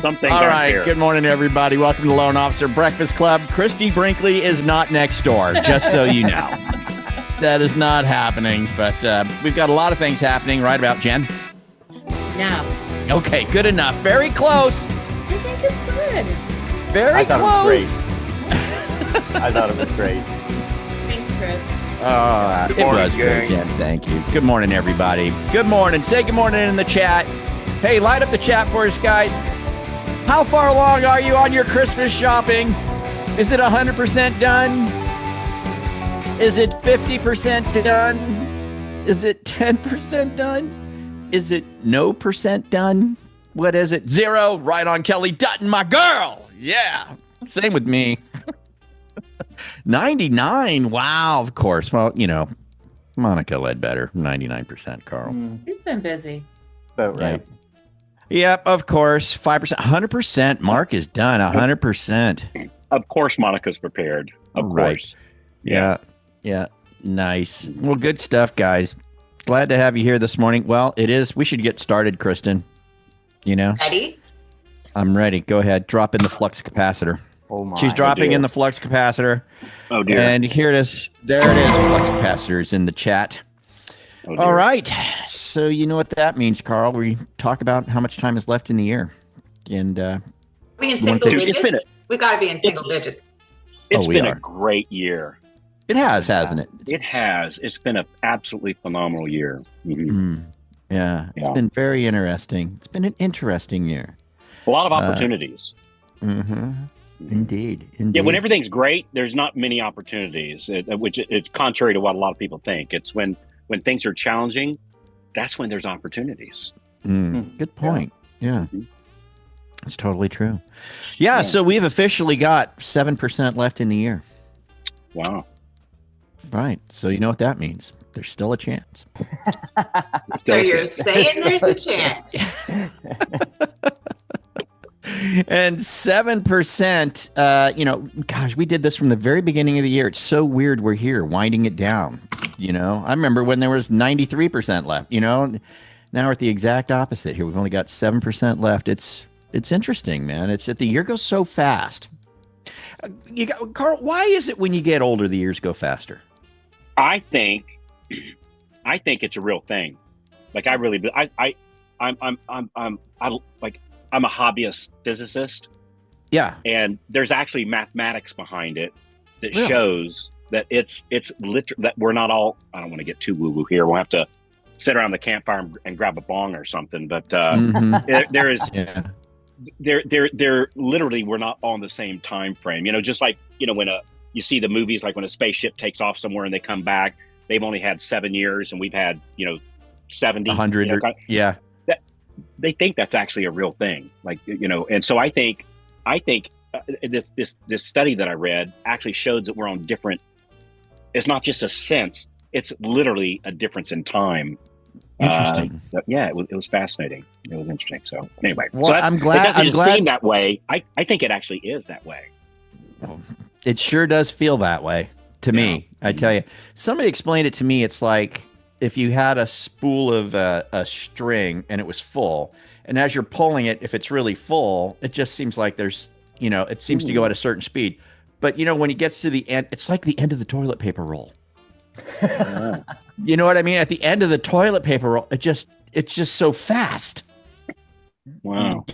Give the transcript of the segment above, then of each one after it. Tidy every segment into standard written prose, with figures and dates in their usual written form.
Some things All aren't right. fair. Good morning, everybody. Welcome to Loan Officer Breakfast Club. Christy Brinkley is not next door, just so you know. That is not happening, but we've got a lot of things happening right about Jen. No. Okay, good enough. Very close. I think it's good. Very thought close. it was great. I thought it was great. Thanks, Chris. It morning, was good, gang. Jen. Thank you. Good morning, everybody. Good morning. Say good morning in the chat. Hey, light up the chat for us, guys. How far along are you on your Christmas shopping? Is it 100% done? Is it 50% done? Is it 10% done? Is it no percent done? What is it? 0? Right on, Kelly Dutton, my girl. Yeah. Same with me. 99. Wow, of course. Well, you know, Monica Ledbetter, 99%, Carl. He's been busy. About right. Yep, of course. 5%. 100%. Mark is done. 100%. Of course, Monica's prepared. Of Right. course. Yeah. Nice. Well, good stuff, guys. Glad to have you here this morning. Well, it is. We should get started, Kristen. You know? Ready? I'm ready. Go ahead. Drop in the flux capacitor. Oh my. She's dropping dear. in the flux capacitor. Oh, dear. And here it is. There it is. Flux capacitor is in the chat. Oh, dear. All right. So you know what that means, Carl. We talk about how much time is left in the year. And Are we in You want single to- It's been digits? We've got to be in single digits. It's we been are. a great year. it has, hasn't it? It has. It's been an absolutely phenomenal year. Mhm. Yeah. It's Yeah. been very interesting. It's been an interesting year. A lot of opportunities. Mm-hmm. Indeed. Yeah, when everything's great, there's not many opportunities, which it's contrary to what a lot of people think. It's when things are challenging, that's when there's opportunities. Good point. Yeah. Mhm. It's totally true. Yeah, Yeah. so we've officially got 7% left in the year. Wow. Right. So you know what that means. There's still a chance. So you're saying there's a chance. And 7%, gosh, we did this from the very beginning of the year. It's so weird we're here winding it down. You know, I remember when there was 93% left, now we're at the exact opposite here. We've only got 7% left. It's interesting, man. It's that the year goes so fast. Carl, why is it when you get older, the years go faster? I think it's a real thing. Like I'm a hobbyist physicist. Yeah. And there's actually mathematics behind it that Really? shows that it's that we're not all. I don't want to get too woo woo here. We'll have to sit around the campfire and grab a bong or something. But Mhm. there is Yeah. they're literally we're not all in the same time frame. Just like when you see the movies, like when a spaceship takes off somewhere and they come back, they've only had 7 years and we've had 70, 100. Yeah. They think that's actually a real thing, and so I think this study that I read actually shows that we're on different. It's not just a sense; it's literally a difference in time. Interesting. Yeah, it was fascinating. It was interesting. So anyway, Well, I'm glad- It doesn't I'm just glad- seem that way. I think it actually is that way. It sure does feel that way to me. I tell you, somebody explained it to me. It's like if you had a spool of a string and it was full, and as you're pulling it, if it's really full, it just seems like there's, it seems to go at a certain speed. But, when it gets to the end, it's like the end of the toilet paper roll. You know what I mean? At the end of the toilet paper roll, it's just so fast. Wow.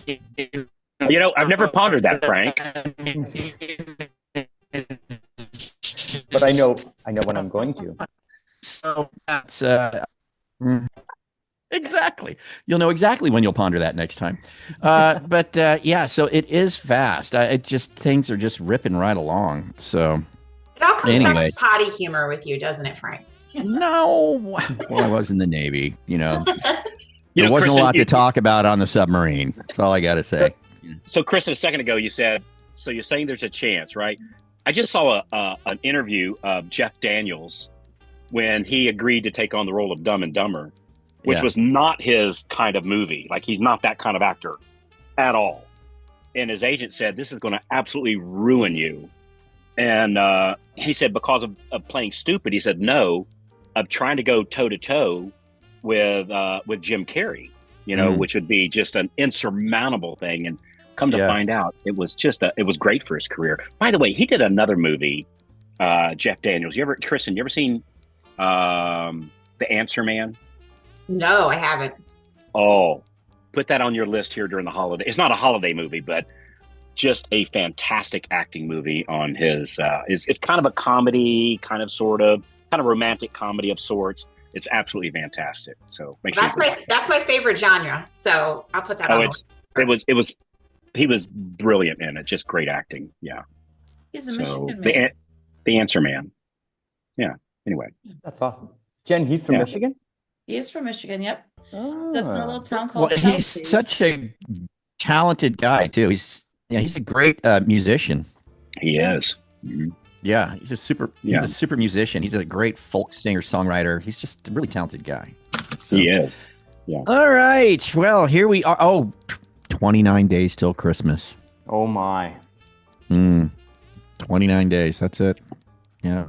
I've never pondered that, Frank. But I know when I'm going to. So that's exactly. You'll know exactly when you'll ponder that next time. But so it is fast. Things are just ripping right along. So It all comes back Anyways. to potty humor with you, doesn't it, Frank? no, well, I was in the Navy. There wasn't Kristen, a lot to talk about on the submarine. That's all I got to say. So, Kristen, a second ago, you said, so you're saying there's a chance, right? I just saw an interview of Jeff Daniels when he agreed to take on the role of Dumb and Dumber, which Yeah. was not his kind of movie. Like, he's not that kind of actor at all. And his agent said, this is going to absolutely ruin you. And he said, because of playing stupid, he said, no, of trying to go toe-to-toe with Jim Carrey, which would be just an insurmountable thing. And Come to find out, it was great for his career. By the way, he did another movie, Jeff Daniels. Kristen, you ever seen The Answer Man? No, I haven't. Oh, put that on your list here during the holiday. It's not a holiday movie, but just a fantastic acting movie on his. It's kind of a comedy, kind of romantic comedy of sorts. It's absolutely fantastic. So that's my favorite genre. So I'll put that on. He was brilliant in it. Just great acting. Yeah. He's a Michigan man. The Answer Man. Yeah. Anyway, that's awesome. Jen, he's from Michigan. He is from Michigan. Yep. Lives in a little town called Chelsea. He's such a talented guy too. He's a great musician. He is. Mm-hmm. Yeah, he's a super musician. He's a great folk singer songwriter. He's just a really talented guy. So. He is. Yeah. All right. Well, here we are. Oh, 29 days till Christmas. Oh my. 29 days. That's it. Yeah.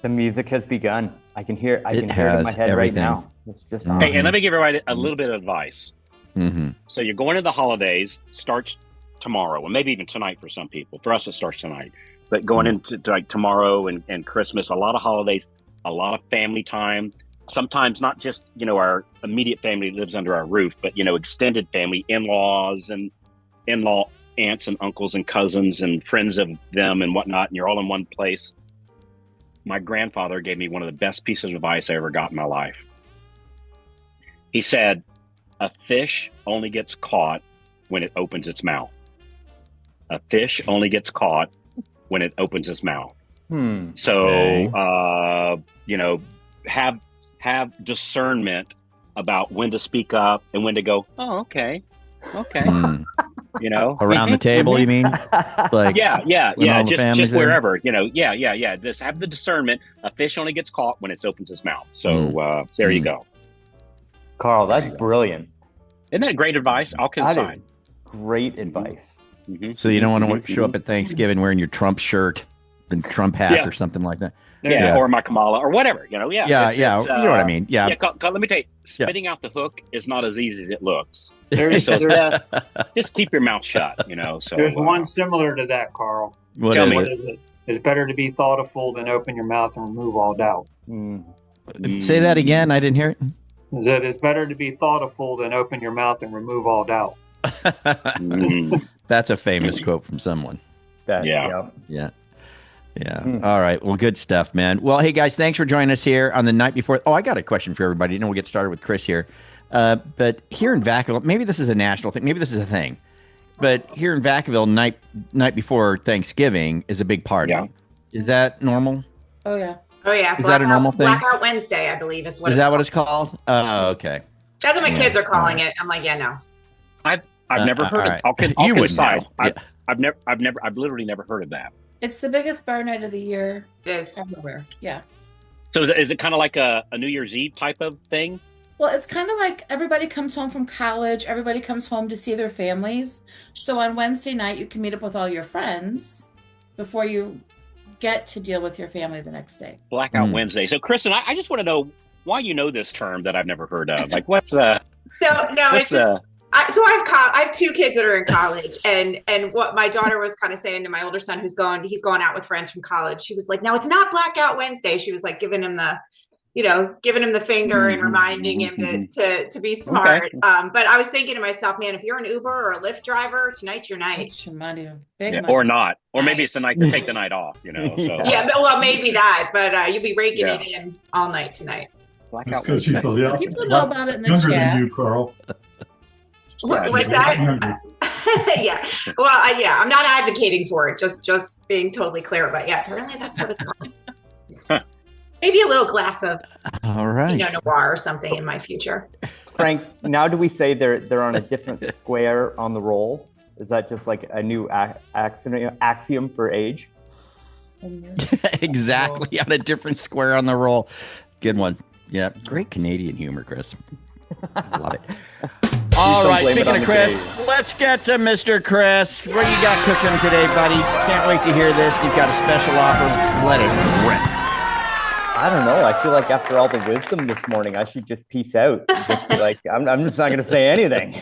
The music has begun. I can hear it in my head right now. It's just Hey, and let me give everybody a little bit of advice. Mm-hmm. So you're going into the holidays, starts tomorrow, and maybe even tonight for some people. For us, it starts tonight. But going into like tomorrow and Christmas, a lot of holidays, a lot of family time. Sometimes not just, our immediate family lives under our roof, but, extended family, in-laws and in-law aunts and uncles and cousins and friends of them and whatnot. And you're all in one place. My grandfather gave me one of the best pieces of advice I ever got in my life. He said, a fish only gets caught when it opens its mouth. A fish only gets caught when it opens its mouth. So, have discernment about when to speak up and when to go, oh, okay. Around the table, you mean? Like, just wherever, just have the discernment. A fish only gets caught when it opens its mouth. So there you go. Carl, that's brilliant. Isn't that great advice? I'll consign. Great advice. Mm-hmm. So you don't want to show up at Thanksgiving wearing your Trump shirt and Trump hat or something like that. Or my Kamala or whatever. You know what I mean. Yeah. Let me tell you, spitting out the hook is not as easy as it looks. Just keep your mouth shut. So there's one similar to that, Carl. What is it? It's better to be thoughtful than open your mouth and remove all doubt. Say that again. I didn't hear it. That it's better to be thoughtful than open your mouth and remove all doubt. That's a famous quote from someone. Yeah. All right. Well, good stuff, man. Well, hey, guys, thanks for joining us here on the night before. Oh, I got a question for everybody. We'll get started with Chris here. But here in Vacaville, maybe this is a national thing. Maybe this is a thing. But here in Vacaville, night before Thanksgiving is a big party. Yeah. Is that normal? Oh, yeah. Is that a normal thing? Blackout Wednesday, I believe, is what. Is that what it's called? Oh, okay. That's what my kids are calling it. I'm like, no. I've never heard of it. You would know. I've literally never heard of that. It's the biggest bar night of the year. It is. Everywhere. Yeah. So is it kind of like a New Year's Eve type of thing? Well, it's kind of like everybody comes home from college. Everybody comes home to see their families. So on Wednesday night, you can meet up with all your friends before you get to deal with your family the next day. Blackout Wednesday. So, Kristen, I just want to know why you know this term that I've never heard of. Like, what's it's just. I have two kids that are in college, and what my daughter was kind of saying to my older son, he's going out with friends from college. She was like, "No, it's not Blackout Wednesday." She was like giving him the finger and reminding him to be smart. Okay. But I was thinking to myself, man, if you're an Uber or a Lyft driver, tonight's your night. It's your money, money. Or not, or maybe it's the night to take the night off. So. Yeah, well, maybe that, but you'll be raking it in all night tonight. Blackout Wednesday. People know about it in the younger chat. than you, Carl. What's that? Yeah. Well, I'm not advocating for it. Just being totally clear. But yeah, apparently that's what it's called. Maybe a little glass of, Noir or something in my future. Frank, now do we say they're on a different square on the roll? Is that just like a new axiom for age? Exactly, on a different square on the roll. Good one. Yeah, great Canadian humor, Chris. I love it. All right, speaking of Chris, let's get to Mr. Chris. What do you got cooking today, buddy? Can't wait to hear this. You've got a special offer. Let it rip. I don't know. I feel like after all the wisdom this morning, I should just peace out. Just be like, I'm just not going to say anything.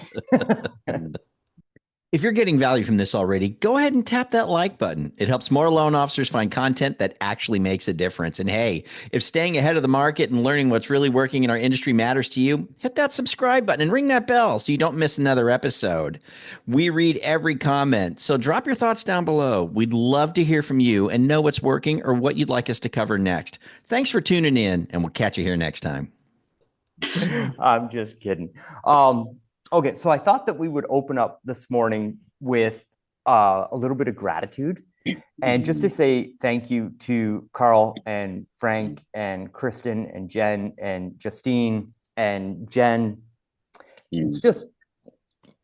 If you're getting value from this already, go ahead and tap that like button. It helps more loan officers find content that actually makes a difference. And hey, if staying ahead of the market and learning what's really working in our industry matters to you, hit that subscribe button and ring that bell so you don't miss another episode. We read every comment, so drop your thoughts down below. We'd love to hear from you and know what's working or what you'd like us to cover next. Thanks for tuning in, and we'll catch you here next time. I'm just kidding. Okay, so I thought that we would open up this morning with a little bit of gratitude and just to say thank you to Carl and Frank and Kristen and Jen and Justine and Jen. It's just,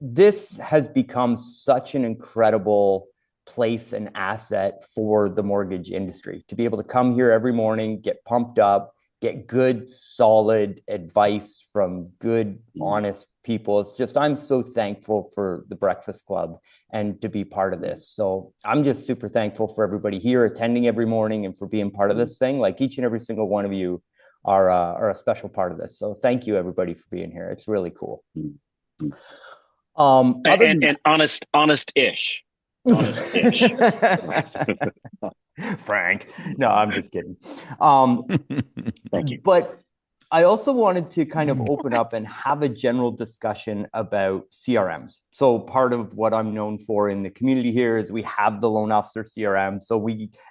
this has become such an incredible place and asset for the mortgage industry to be able to come here every morning, get pumped up, get good, solid advice from good, honest people. It's just, I'm so thankful for the Breakfast Club and to be part of this. So I'm just super thankful for everybody here attending every morning and for being part of this thing. Like each and every single one of you are a special part of this. So thank you everybody for being here. It's really cool. And honest-ish. Frank. No, I'm just kidding. Thank you. But I also wanted to kind of open up and have a general discussion about CRMs. So part of what I'm known for in the community here is we have the loan officer CRM. So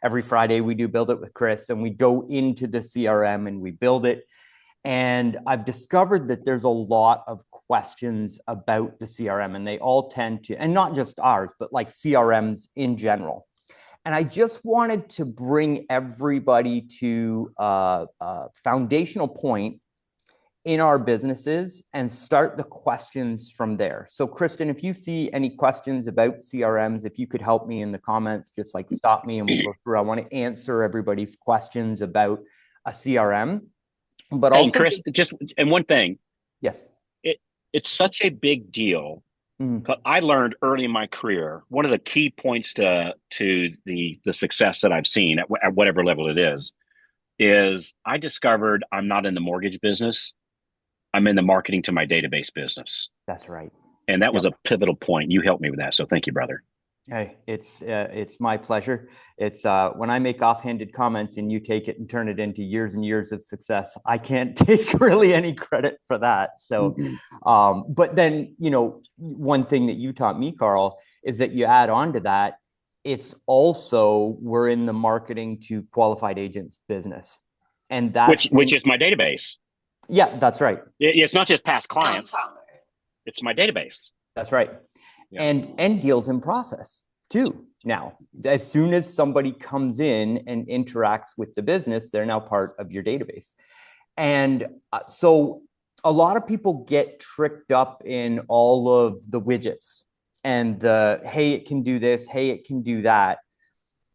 every Friday we do Build It with Chris, and we go into the CRM and we build it. And I've discovered that there's a lot of questions about the CRM, and they all tend to, and not just ours, but like CRMs in general. And I just wanted to bring everybody to a foundational point in our businesses and start the questions from there. So Kristen, if you see any questions about CRMs, if you could help me in the comments, just like stop me and we'll go through. I want to answer everybody's questions about a CRM. But also, Chris, and one thing. Yes. It's such a big deal. But I learned early in my career, one of the key points to the success that I've seen at whatever level it is I discovered I'm not in the mortgage business. I'm in the marketing to my database business. That's right. And that was a pivotal point. You helped me with that. So thank you, brother. Hey, it's my pleasure. It's when I make offhanded comments and you take it and turn it into years and years of success, I can't take really any credit for that. So, but then, one thing that you taught me, Carl, is that you add on to that. It's also, we're in the marketing to qualified agents business. And that's which is my database. Yeah, that's right. It's not just past clients. It's my database. That's right. Yeah. And deals in process too. Now, as soon as somebody comes in and interacts with the business, they're now part of your database. And so a lot of people get tricked up in all of the widgets and hey, it can do this, hey, it can do that.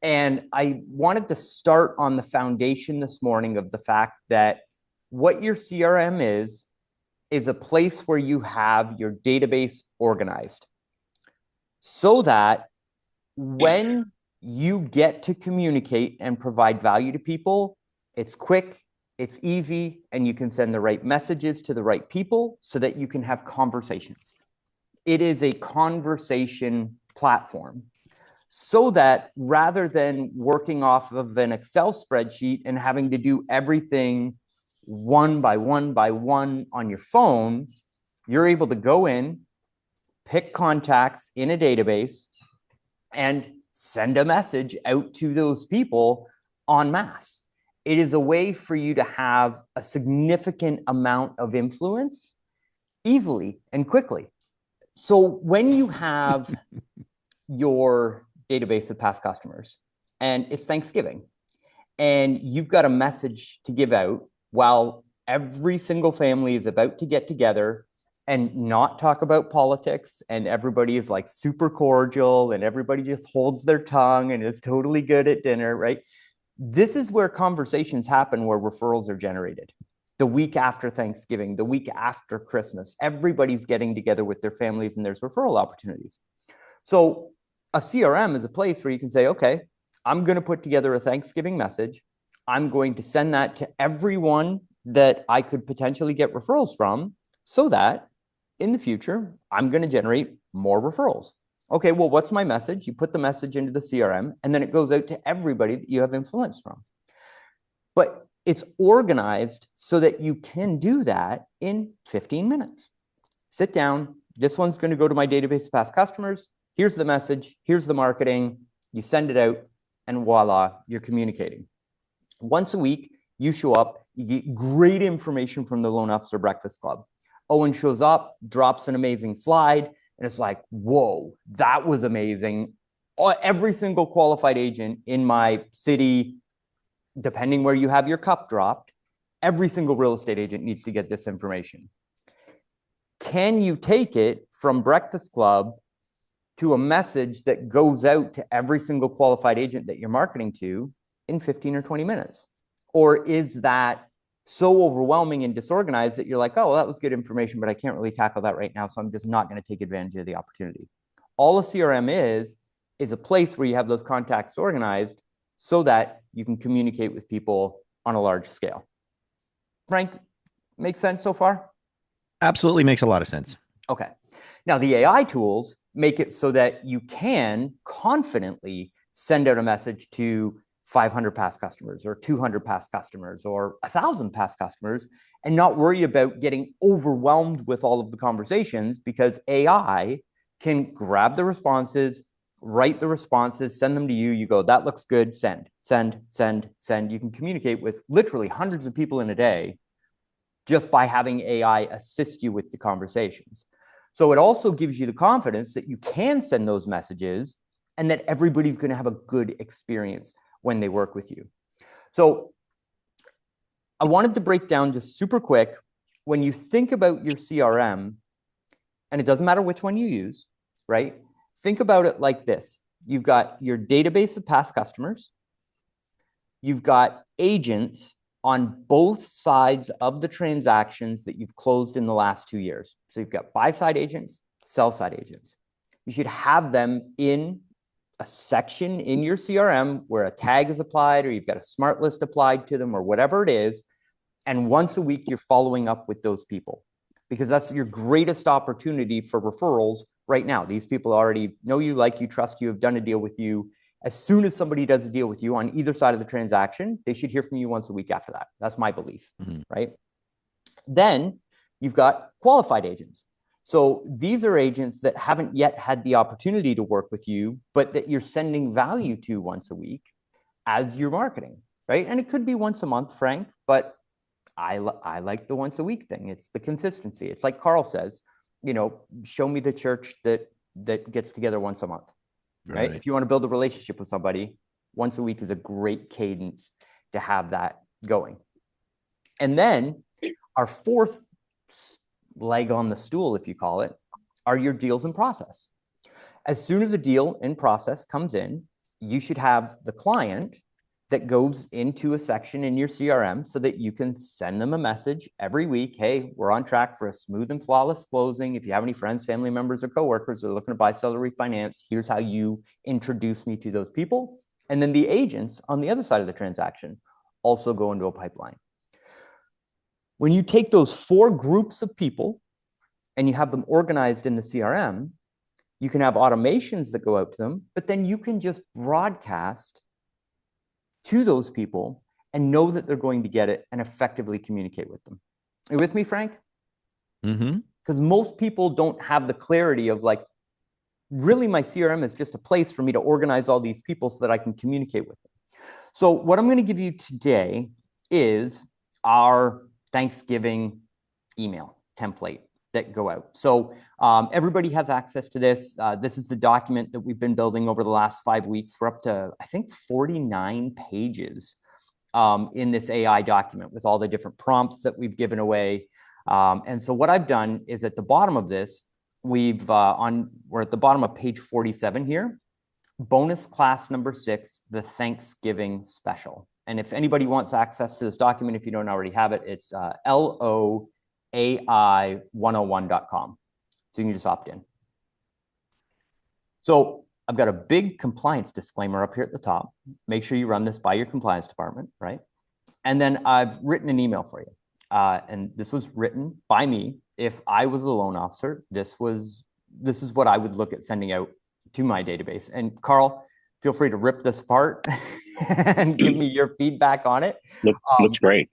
And I wanted to start on the foundation this morning of the fact that what your CRM is a place where you have your database organized, so that when you get to communicate and provide value to people, it's quick, it's easy, and you can send the right messages to the right people so that you can have conversations. It is a conversation platform, so that rather than working off of an Excel spreadsheet and having to do everything one by one by one on your phone, you're able to go in, pick contacts in a database, and send a message out to those people en masse. It is a way for you to have a significant amount of influence easily and quickly. So when you have your database of past customers and it's Thanksgiving and you've got a message to give out while every single family is about to get together and not talk about politics, and everybody is like super cordial and everybody just holds their tongue and is totally good at dinner, right? This is where conversations happen, where referrals are generated. The week after Thanksgiving, the week after Christmas, everybody's getting together with their families and there's referral opportunities. So a CRM is a place where you can say, okay, I'm going to put together a Thanksgiving message. I'm going to send that to everyone that I could potentially get referrals from, so that in the future, I'm going to generate more referrals. Okay, well, what's my message? You put the message into the CRM, and then it goes out to everybody that you have influence from. But it's organized so that you can do that in 15 minutes. Sit down. This one's going to go to my database of past customers. Here's the message. Here's the marketing. You send it out, and voila, you're communicating. Once a week, you show up. You get great information from the Loan Officer Breakfast Club. Owen shows up, drops an amazing slide, and it's like, whoa, that was amazing. Every single qualified agent in my city, depending where you have your cup dropped, every single real estate agent needs to get this information. Can you take it from Breakfast Club to a message that goes out to every single qualified agent that you're marketing to in 15 or 20 minutes? Or is that so overwhelming and disorganized that you're like, oh, well, that was good information, but I can't really tackle that right now, so I'm just not going to take advantage of the opportunity. All a CRM is a place where you have those contacts organized so that you can communicate with people on a large scale. Frank, make sense so far? Absolutely makes a lot of sense. Okay. Now, the AI tools make it so that you can confidently send out a message to 500 past customers or 200 past customers or 1,000 past customers and not worry about getting overwhelmed with all of the conversations, because AI can grab the responses, write the responses, send them to you. You go, that looks good, send, send, send, send. You can communicate with literally hundreds of people in a day just by having AI assist you with the conversations. So it also gives you the confidence that you can send those messages and that everybody's going to have a good experience when they work with you. So I wanted to break down just super quick, when you think about your CRM, and it doesn't matter which one you use, right? Think about it like this. You've got your database of past customers. You've got agents on both sides of the transactions that you've closed in the last 2 years. So you've got buy-side agents, sell-side agents. You should have them in a section in your CRM where a tag is applied, or you've got a smart list applied to them, or whatever it is. And once a week, you're following up with those people, because that's your greatest opportunity for referrals right now. These people already know you, like you, trust you, have done a deal with you. As soon as somebody does a deal with you on either side of the transaction, they should hear from you once a week after that. That's my belief, right? Then you've got qualified agents. So these are agents that haven't yet had the opportunity to work with you, but that you're sending value to once a week as you're marketing, right? And it could be once a month, Frank, but I like the once a week thing. It's the consistency. It's like Carl says, you know, show me the church that gets together once a month, right? If you want to build a relationship with somebody, once a week is a great cadence to have that going. And then our fourth leg on the stool, if you call it, are your deals in process. As soon as a deal in process comes in, you should have the client that goes into a section in your CRM so that you can send them a message every week. Hey, we're on track for a smooth and flawless closing. If you have any friends, family members, or coworkers that are looking to buy, sell, or refinance, here's how you introduce me to those people. And then the agents on the other side of the transaction also go into a pipeline. When you take those 4 groups of people and you have them organized in the CRM, you can have automations that go out to them, but then you can just broadcast to those people and know that they're going to get it and effectively communicate with them. Are you with me, Frank? Because most people don't have the clarity of, like, really my CRM is just a place for me to organize all these people so that I can communicate with them. So what I'm going to give you today is our Thanksgiving email template that go out. So everybody has access to this. This is the document that we've been building over the last 5 weeks. We're up to, I think, 49 pages in this AI document with all the different prompts that we've given away. And so what I've done is at the bottom of this, we're at the bottom of page 47 here, bonus class number 6, the Thanksgiving special. And if anybody wants access to this document, if you don't already have it, it's LOAI101.com. So you can just opt in. So I've got a big compliance disclaimer up here at the top. Make sure you run this by your compliance department, right? And then I've written an email for you. And this was written by me. If I was a loan officer, this is what I would look at sending out to my database. And Carl, feel free to rip this apart and give me your feedback on it. Looks great.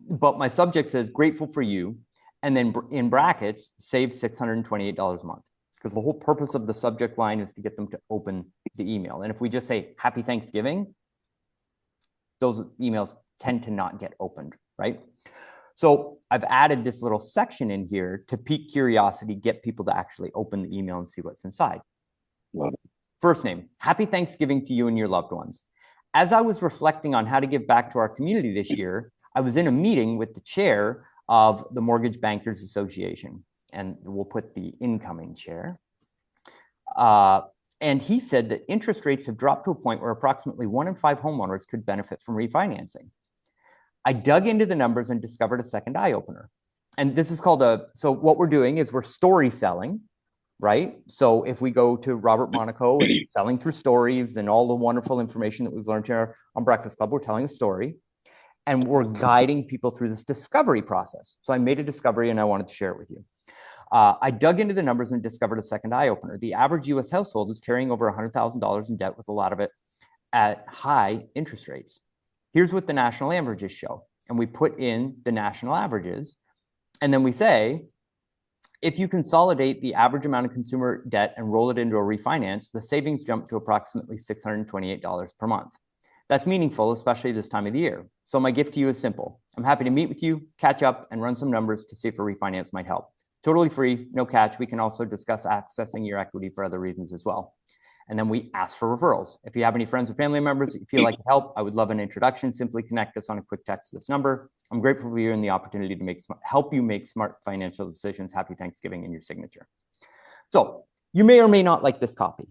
But my subject says grateful for you. And then in brackets, save $628 a month. Because the whole purpose of the subject line is to get them to open the email. And if we just say happy Thanksgiving, those emails tend to not get opened, right? So I've added this little section in here to pique curiosity, get people to actually open the email and see what's inside. Love it. First name, happy Thanksgiving to you and your loved ones. As I was reflecting on how to give back to our community this year, I was in a meeting with the chair of the Mortgage Bankers Association, and we'll put the incoming chair. And he said that interest rates have dropped to a point where approximately 1 in 5 homeowners could benefit from refinancing. I dug into the numbers and discovered a second eye opener. And this is called so what we're doing is we're story selling, right? So if we go to Robert Monaco and selling through stories and all the wonderful information that we've learned here on Breakfast Club, we're telling a story and we're guiding people through this discovery process. So I made a discovery and I wanted to share it with you. I dug into the numbers and discovered a second eye opener. The average US household is carrying over $100,000 in debt, with a lot of it at high interest rates. Here's what the national averages show. And we put in the national averages. And then we say, if you consolidate the average amount of consumer debt and roll it into a refinance, the savings jump to approximately $628 per month. That's meaningful, especially this time of the year. So my gift to you is simple. I'm happy to meet with you, catch up, and run some numbers to see if a refinance might help. Totally free, no catch. We can also discuss accessing your equity for other reasons as well. And then we ask for referrals. If you have any friends or family members that you feel like help, I would love an introduction. Simply connect us on a quick text to this number. I'm grateful for you and the opportunity to help you make smart financial decisions. Happy Thanksgiving in your signature. So you may or may not like this copy.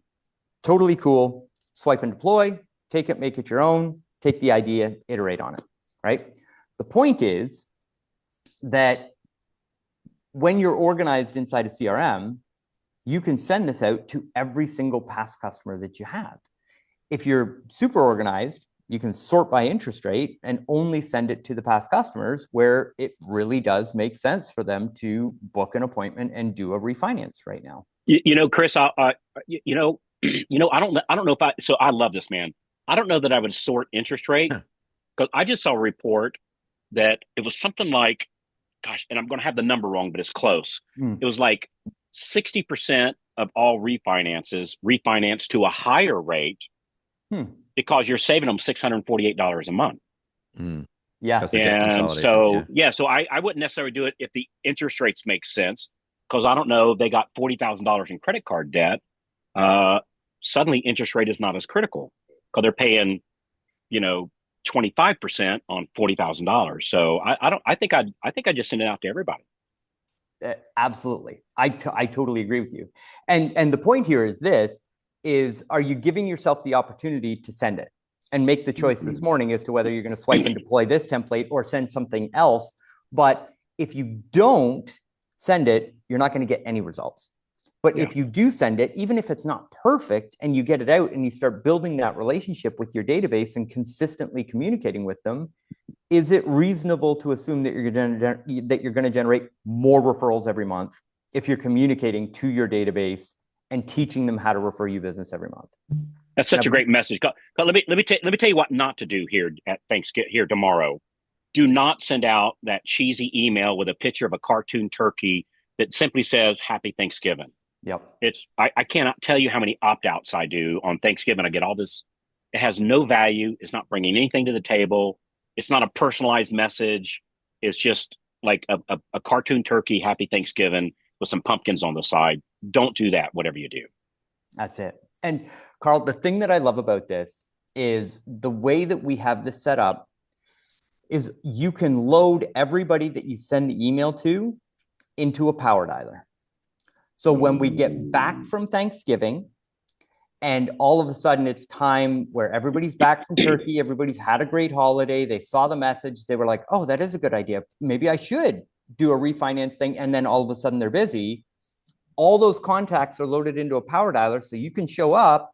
Totally cool. Swipe and deploy, take it, make it your own, take the idea, iterate on it, right? The point is that when you're organized inside a CRM, you can send this out to every single past customer that you have. If you're super organized, you can sort by interest rate and only send it to the past customers where it really does make sense for them to book an appointment and do a refinance right now. Chris, I don't know so I love this, man. I don't know that I would sort interest rate, because I just saw a report that it was something like, gosh, and I'm going to have the number wrong, but it's close. It was like 60% of all refinances refinance to a higher rate because you're saving them $648 a month. Yeah. And so, so I wouldn't necessarily do it if the interest rates make sense, because I don't know, they got $40,000 in credit card debt. Suddenly interest rate is not as critical because they're paying, 25% on $40,000. So I think I just send it out to everybody. Absolutely. I totally agree with you. And the point here is are you giving yourself the opportunity to send it and make the choice this morning as to whether you're going to swipe and deploy this template or send something else? But if you don't send it, you're not going to get any results. But if you do send it, even if it's not perfect, and you get it out and you start building that relationship with your database and consistently communicating with them, is it reasonable to assume that you're going to generate more referrals every month if you're communicating to your database and teaching them how to refer you business every month? That's such a great message. Let me tell you what not to do here at Thanksgiving here tomorrow. Do not send out that cheesy email with a picture of a cartoon turkey that simply says Happy Thanksgiving. Yep. I cannot tell you how many opt-outs I do on Thanksgiving. I get all this. It has no value. It's not bringing anything to the table. It's not a personalized message. It's just like a cartoon turkey, Happy Thanksgiving, with some pumpkins on the side. Don't do that, whatever you do. That's it. And Carl, the thing that I love about this is the way that we have this set up is you can load everybody that you send the email to into a power dialer. So when we get back from Thanksgiving and all of a sudden it's time where everybody's back from Turkey, everybody's had a great holiday, they saw the message, they were like, oh, that is a good idea. Maybe I should do a refinance thing. And then all of a sudden they're busy. All those contacts are loaded into a power dialer. So you can show up,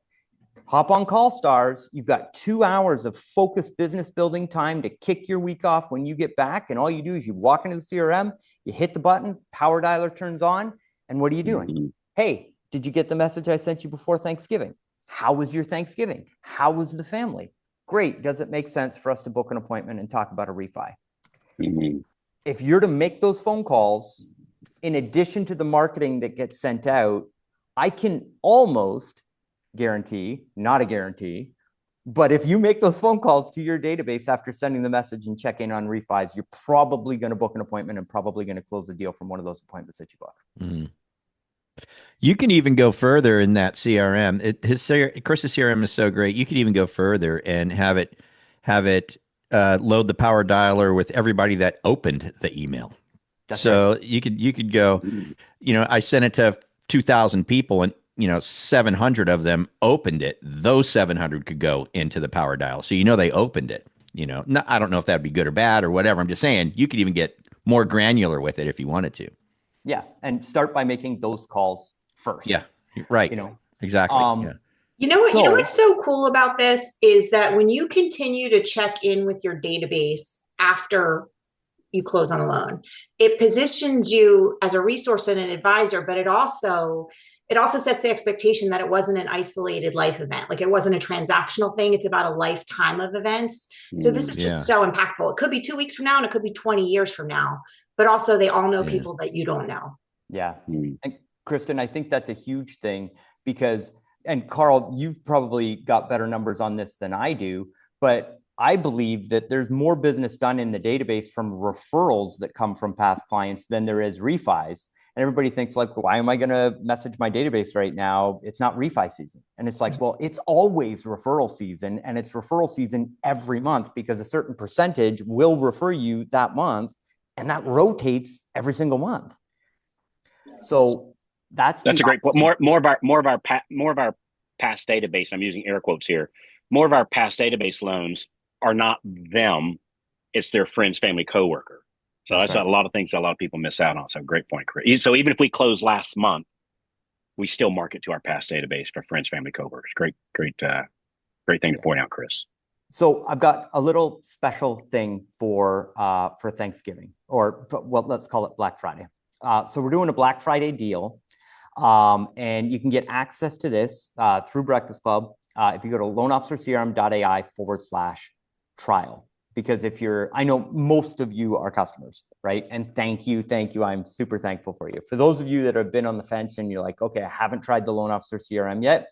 hop on Call Stars. You've got 2 hours of focused business building time to kick your week off when you get back. And all you do is you walk into the CRM, you hit the button, power dialer turns on. And what are you doing? Hey, Did you get the message I sent you before Thanksgiving? How was your Thanksgiving? How was the family? Great. Does it make sense for us to book an appointment and talk about a refi? Mm-hmm. If you're to make those phone calls, in addition to the marketing that gets sent out, I can almost guarantee, not a guarantee, but if you make those phone calls to your database after sending the message and checking on refis, you're probably going to book an appointment and probably going to close a deal from one of those appointments that you book. Mm-hmm. You can even go further in that CRM. Chris's CRM is so great. You could even go further and have it load the power dialer with everybody that opened the email. That's so right. you could go, I sent it to 2,000 people and 700 of them opened it. Those 700 could go into the power dial. So they opened it. I don't know if that'd be good or bad or whatever. I'm just saying you could even get more granular with it if you wanted to. Yeah, and start by making those calls first. Yeah, right. Exactly. Yeah. You know what's so cool about this is that when you continue to check in with your database after you close on a loan, it positions you as a resource and an advisor, but it also sets the expectation that it wasn't an isolated life event. Like it wasn't a transactional thing. It's about a lifetime of events. So this is just so impactful. It could be 2 weeks from now and it could be 20 years from now, but also they all know people that you don't know. Yeah. And Kristen, I think that's a huge thing because, and Carl, you've probably got better numbers on this than I do, but I believe that there's more business done in the database from referrals that come from past clients than there is refis. And everybody thinks like, why am I going to message my database right now? It's not refi season. And it's like, well, it's always referral season, and it's referral season every month because a certain percentage will refer you that month, and that rotates every single month. So that's a great point. More of our past database. I'm using air quotes here. More of our past database loans are not them; it's their friends, family, coworker. So that's right. A lot of things a lot of people miss out on. So great point, Chris. So even if we close last month, we still market to our past database for friends, family, coworkers. Great thing to point out, Chris. So I've got a little special thing for Thanksgiving, or let's call it Black Friday. So we're doing a Black Friday deal, and you can get access to this through Breakfast Club if you go to loanofficercrm.ai/trial. Because I know most of you are customers, right? And thank you. I'm super thankful for you. For those of you that have been on the fence and you're like, okay, I haven't tried the Loan Officer CRM yet,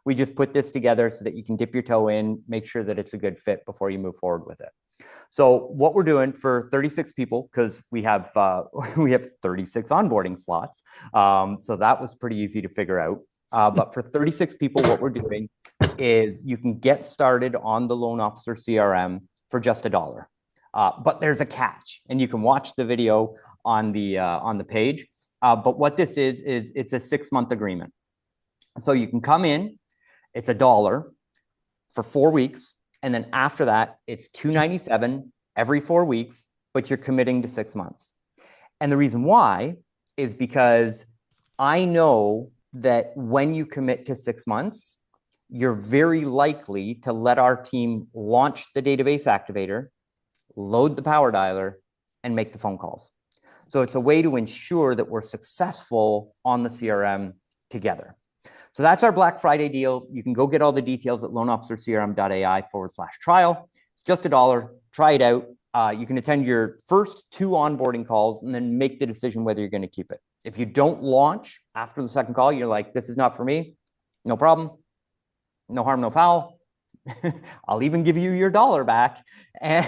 we just put this together so that you can dip your toe in, make sure that it's a good fit before you move forward with it. So what we're doing for 36 people, because we have 36 onboarding slots, so that was pretty easy to figure out. But for 36 people, what we're doing is you can get started on the Loan Officer CRM for just $1. But there's a catch, and you can watch the video on the page. But what this is it's a 6-month agreement. So you can come in, it's $1 for 4 weeks. And then after that, it's $297 every 4 weeks, but you're committing to 6 months. And the reason why is because I know that when you commit to 6 months, you're very likely to let our team launch the database activator, load the power dialer, and make the phone calls. So it's a way to ensure that we're successful on the CRM together. So that's our Black Friday deal. You can go get all the details at loanofficercrm.ai/trial. It's just $1. Try it out. You can attend your first 2 onboarding calls and then make the decision whether you're going to keep it. If you don't launch after the second call, you're like, this is not for me, no problem. No harm, no foul. I'll even give you your $1 back, and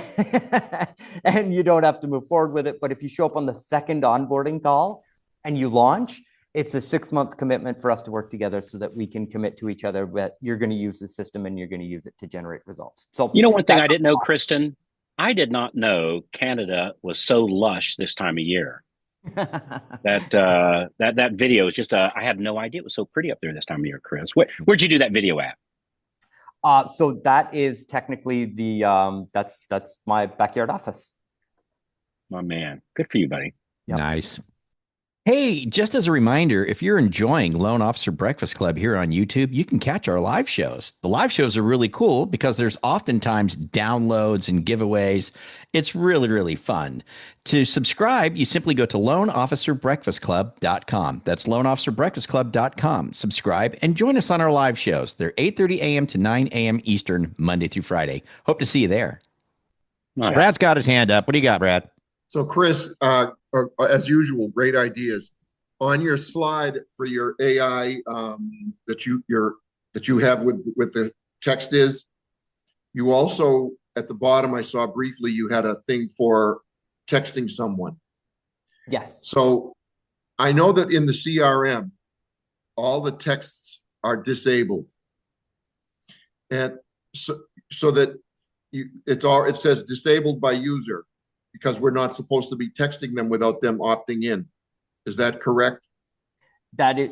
you don't have to move forward with it. But if you show up on the second onboarding call and you launch, it's a 6-month commitment for us to work together so that we can commit to each other that you're going to use the system and you're going to use it to generate results. So one thing I didn't know, Kristen, I did not know Canada was so lush this time of year. that video is just I had no idea it was so pretty up there this time of year, Chris. Where'd you do that video at? So that is technically that's my backyard office. My man, good for you, buddy. Yep. Nice. Hey, just as a reminder, if you're enjoying Loan Officer Breakfast Club here on YouTube, you can catch our live shows. The live shows are really cool because there's oftentimes downloads and giveaways. It's really, really fun. To subscribe, you simply go to loanofficerbreakfastclub.com. That's loanofficerbreakfastclub.com. Subscribe and join us on our live shows. They're 8:30 a.m. to 9 a.m. Eastern, Monday through Friday. Hope to see you there. Nice. Brad's got his hand up. What do you got, Brad? So, Chris, as usual, great ideas. On your slide for your AI that you have with the text is, you also at the bottom I saw briefly you had a thing for texting someone. Yes. So I know that in the CRM, all the texts are disabled, and so that it says disabled by user, because we're not supposed to be texting them without them opting in. Is that correct?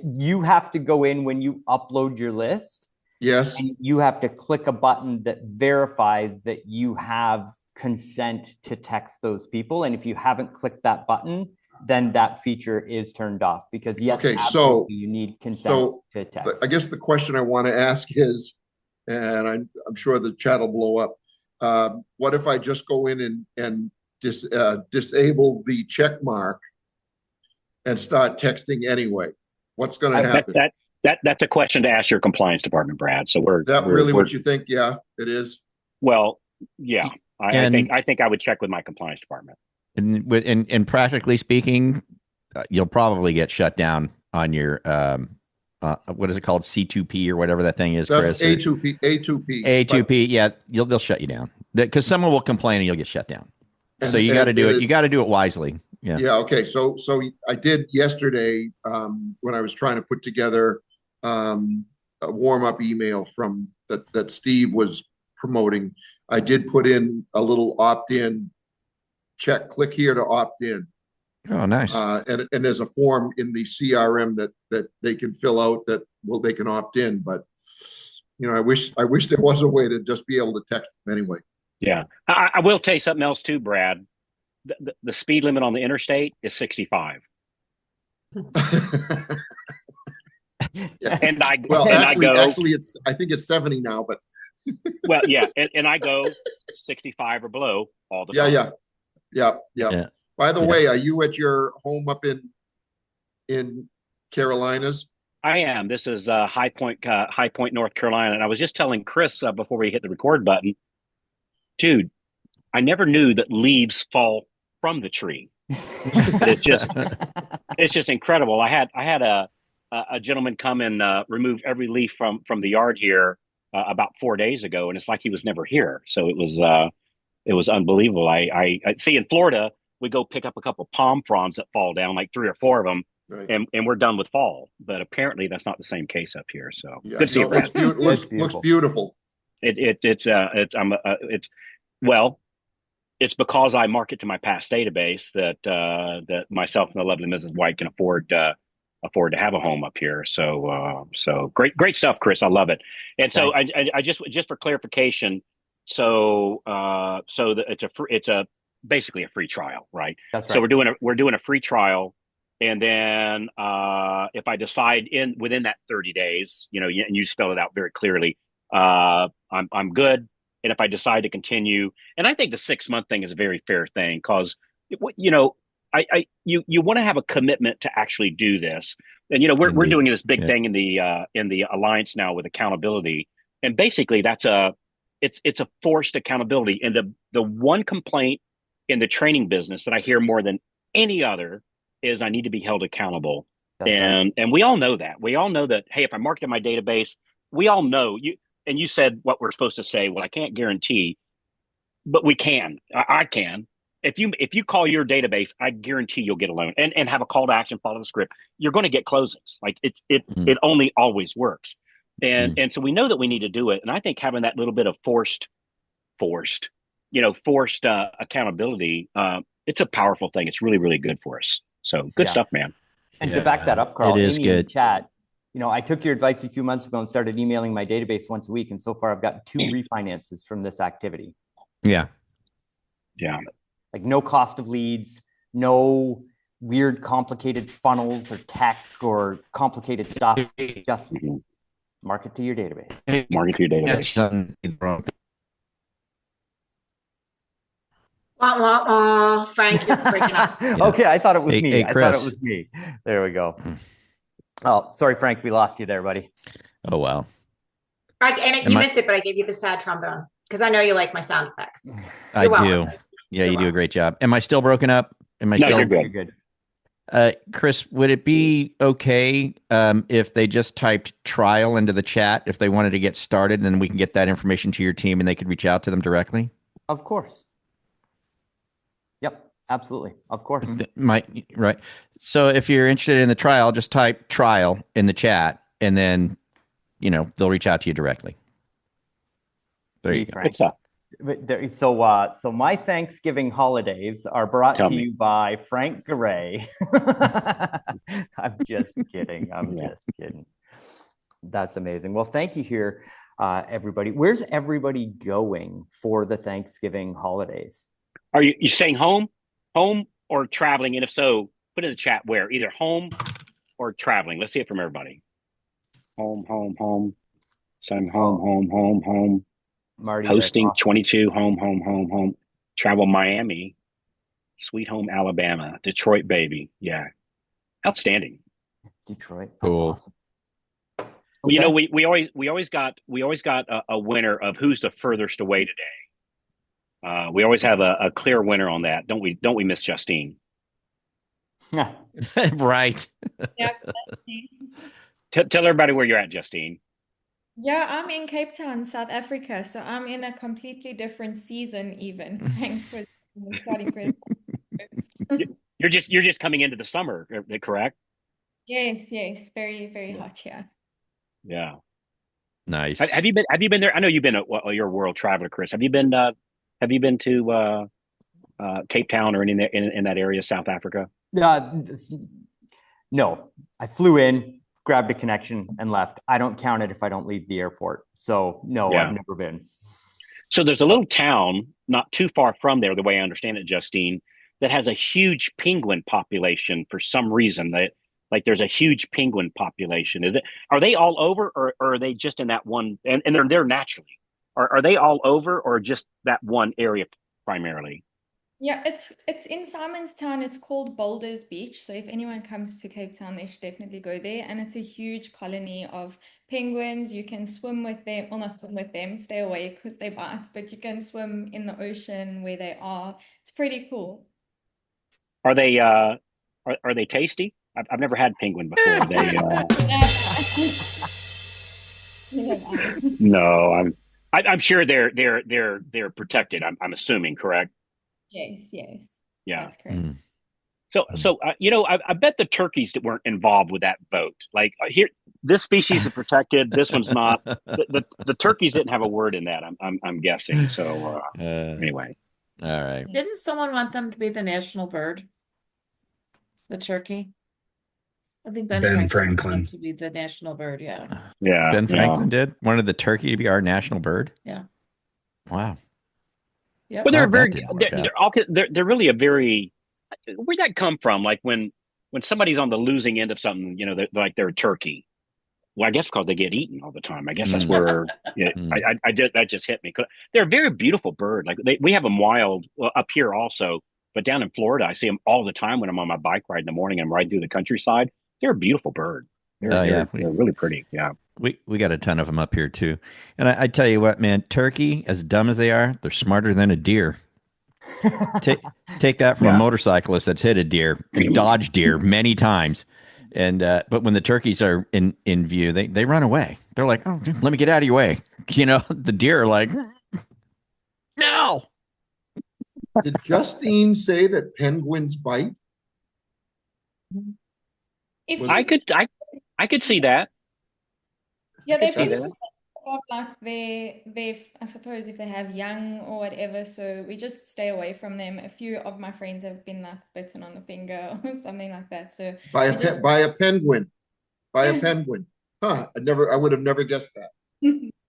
You have to go in when you upload your list. Yes. And you have to click a button that verifies that you have consent to text those people. And if you haven't clicked that button, then that feature is turned off, because yes, okay, so you need consent to text. I guess the question I want to ask is, and I'm sure the chat will blow up. What if I just go in and disable the check mark and start texting anyway? What's going to happen? That's a question to ask your compliance department, Brad. So is that really what you think? Yeah, it is. Well, yeah, I think I would check with my compliance department. And practically speaking, you'll probably get shut down on your what is it called, C2P or whatever that thing is, That's Chris? A2P. Yeah, they'll shut you down because someone will complain and you'll get shut down. So you got to do it. You got to do it wisely. Yeah. Yeah. Okay. So I did yesterday when I was trying to put together a warm-up email from that Steve was promoting. I did put in a little opt-in check. Click here to opt in. Oh, nice. And there's a form in the CRM that they can fill out they can opt in. But I wish there was a way to just be able to text them anyway. Yeah, I will tell you something else too, Brad. The speed limit on the interstate is 65. Yeah. Actually, I think it's 70 now, but well, yeah, and I go 65 or below all the time. Yeah. By the way, are you at your home up in Carolinas? I am. This is High Point, North Carolina, and I was just telling Chris before we hit the record button, dude, I never knew that leaves fall from the tree. it's just incredible. I had a gentleman come and remove every leaf from the yard here about 4 days ago, and it's like he was never here. So it was unbelievable. I see in Florida we go pick up a couple of palm fronds that fall down, like 3 or 4 of them, right, and we're done with fall. But apparently that's not the same case up here. So good to see you. Looks beautiful. It's because I market to my past database that myself and the lovely Mrs. White can afford to have a home up here. So great stuff, Chris. I love it. And so I just for clarification, it's basically a free trial, right? That's right. So we're doing a free trial, and then if I decide within that 30 days, and you spelled it out very clearly, I'm good. And if I decide to continue, and I think the 6-month thing is a very fair thing, because you want to have a commitment to actually do this. And we're doing this big thing in the alliance now with accountability, and basically it's a forced accountability. And the one complaint in the training business that I hear more than any other is I need to be held accountable. And we all know that. We all know that. Hey, if I market in my database, we all know you. And you said what we're supposed to say. Well, I can't guarantee, but we can. I can. If you call your database, I guarantee you'll get a loan and have a call to action, follow the script. You're going to get closings. Like it only always works. And so we know that we need to do it. And I think having that little bit of forced accountability, it's a powerful thing. It's really, really good for us. So good stuff, man. And to back that up, Carl, it is Amy good. In chat, I took your advice a few months ago and started emailing my database once a week. And so far I've got 2 refinances from this activity. Yeah. Like no cost of leads, no weird, complicated funnels or tech or complicated stuff, just mark it to your database. Mark it to your database. Wah, wah, wah. Frank, you're breaking up. Okay, I thought it was me. Hey, I Chris. thought it was me. There we go. Oh, sorry, Frank. We lost you there, buddy. Oh, wow. You missed it, but I gave you the sad trombone because I know you like my sound effects. I do. Yeah, you do a great job. Am I still broken up? Am I still? You're good. You're good. Chris, would it be okay if they just typed trial into the chat if they wanted to get started, and then we can get that information to your team and they could reach out to them directly? Of course. Yep, absolutely. Of course. Right. So if you're interested in the trial, just type trial in the chat, and then they'll reach out to you directly. There you go. Good stuff. So my Thanksgiving holidays are brought to you by Frank Garay. I'm just kidding. I'm just kidding. That's amazing. Well, thank you here, everybody. Where's everybody going for the Thanksgiving holidays? Are you saying home or traveling? And if so, put in the chat where, either home or traveling. Let's see it from everybody. Home. Same home. Marty, hosting awesome. 22, home. Travel Miami, sweet home Alabama, Detroit baby. Yeah. Outstanding. Detroit. That's cool. Awesome. Okay. We always got a winner of who's the furthest away today. We always have a clear winner on that, don't we, Miss Justine? Yeah. Right. Yeah. Tell everybody where you're at, Justine. Yeah, I'm in Cape Town, South Africa, so I'm in a completely different season even. Thanks for starting credit. You're just coming into the summer, correct? Yes, very, very hot here. Yeah. Nice. Have you been there? I know you've been you're a world traveler, Chris. Have you been to Cape Town or in that area, South Africa? No, I flew in, grabbed a connection, and left. I don't count it if I don't leave the airport. So no, I've never been. So there's a little town not too far from there, the way I understand it, Justine, that has a huge penguin population for some reason. There's a huge penguin population. Are they all over, or are they just in that one? And they're there naturally. Are they all over, or just that one area primarily? Yeah, it's in Simonstown. It's called Boulders Beach. So if anyone comes to Cape Town, they should definitely go there. And it's a huge colony of penguins. You can swim with them, well, not swim with them, stay away because they bite, but you can swim in the ocean where they are. It's pretty cool. Are they tasty? I've never had penguin before. No, I'm sure they're protected. I'm assuming, correct? Yes. Yeah. That's correct. So I bet the turkeys that weren't involved with that boat. Like here, this species is protected. This one's not. The turkeys didn't have a word in that. I'm guessing. So anyway. All right. Didn't someone want them to be the national bird? The turkey? I think Ben Franklin wanted to be the national bird. Yeah. Ben Franklin did? Wanted the turkey to be our national bird? Yeah. Wow. Yep. Well, they're really a very, where'd that come from? Like when somebody's on the losing end of something, they're a turkey. Well, I guess because they get eaten all the time. I guess that's where that just hit me. They're a very beautiful bird. Like we have them wild up here also, but down in Florida, I see them all the time when I'm on my bike ride in the morning. I'm riding through the countryside. They're a beautiful bird. They're really pretty. Yeah. We got a ton of them up here too. And I tell you what, man, turkey, as dumb as they are, they're smarter than a deer. Take that from a motorcyclist that's hit a deer and dodged deer many times. And but when the turkeys are in view, they run away. They're like, oh, let me get out of your way. The deer are like, no. Did Justine say that penguins bite? I could see that. Yeah, they like they I suppose if they have young or whatever, so we just stay away from them. A few of my friends have been like bitten on the finger or something like that. So by a penguin. Huh. I would have never guessed that.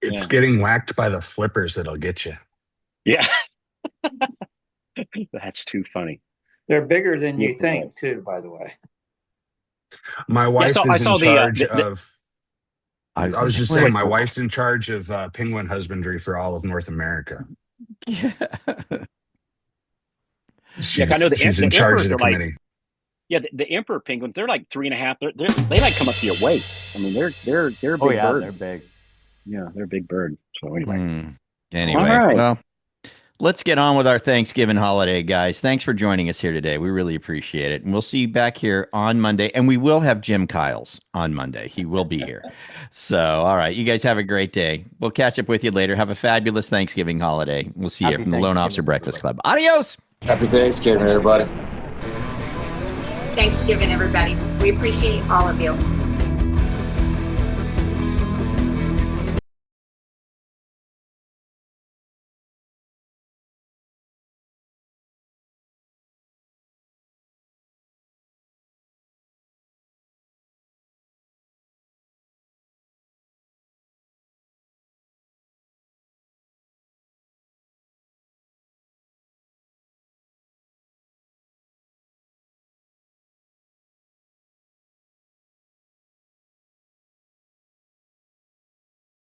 It's getting whacked by the flippers that'll get you. Yeah. That's too funny. They're bigger than you think, too, by the way. My wife I is in saw charge the of. I was just saying, my wife's in charge of penguin husbandry for all of North America. Yeah. I know She's in charge of the committee. The emperor penguins, they're like 3.5. They like come up to your waist. I mean, they're a big bird. They're big. Yeah, they're a big bird. So anyway. Anyway, right. Well, let's get on with our Thanksgiving holiday, guys. Thanks for joining us here today. We really appreciate it. And we'll see you back here on Monday. And we will have Jim Kyles on Monday. He will be here. So, all right. You guys have a great day. We'll catch up with you later. Have a fabulous Thanksgiving holiday. We'll see you from the Loan Officer Breakfast Club. Adios. Happy Thanksgiving, everybody. Thanksgiving, everybody. We appreciate all of you.